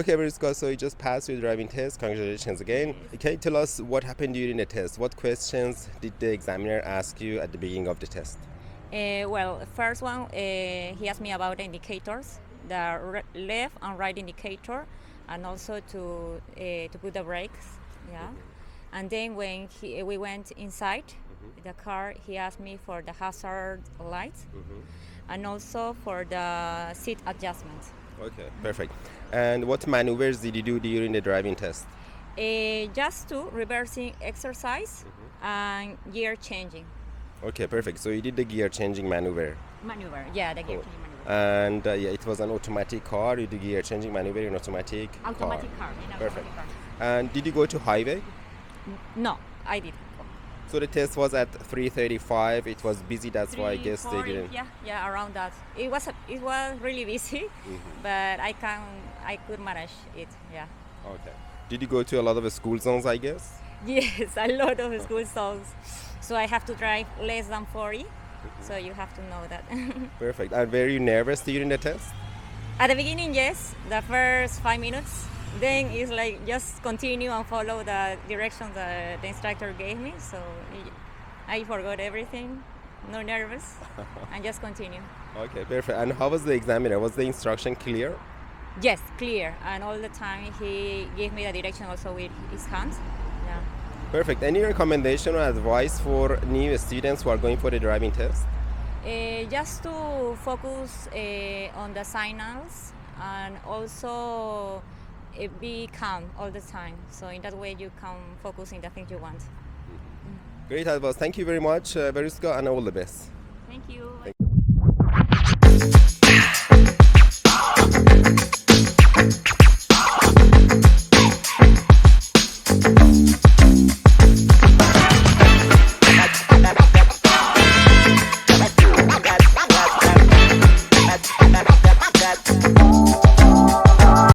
Okay, Veruska, so you just passed your driving test. Congratulations again. Okay, tell us what happened during the test. What questions did the examiner ask you at the beginning of the test? Well, first one, he asked me about indicators, the left and right indicator, and also to put the brakes. Yeah. And then when we went inside the car, he asked me for the hazard lights and also for the seat adjustment. Okay, perfect. And what maneuvers did you do during the driving test? Just to reversing exercise and gear changing. Okay, perfect. So you did the gear changing maneuver. Maneuver, yeah, the gear changing maneuver. And yeah, it was an automatic car. You did gear changing maneuver in automatic Automatic car, in Perfect. automatic car. And did you go to highway? No, I didn't. So the test was at 3:35. It was busy, that's why I guess they 3:40, didn't. Yeah, around that. It was really busy, but I could manage it. Yeah. Okay. Did you go to a lot of school zones, I guess? Yes, a lot of school songs. So I have to drive less than 40. So you have to know that. Perfect. And were you nervous during the test? At the beginning, yes, the first 5 minutes. Then it's like just continue and follow the directions that the instructor gave me. So I forgot everything, no nervous, and just continue. Okay, perfect. And how was the examiner? Was the instruction clear? Yes, clear. And all the time he gave me the direction also with his hands. Yeah. Perfect. Any recommendation or advice for new students who are going for the driving test? Just to focus on the signals and also be calm all the time. So in that way you can focus in the things you want. Great advice. Thank you very much, Veruska, and all the best. Thank you. Thank you.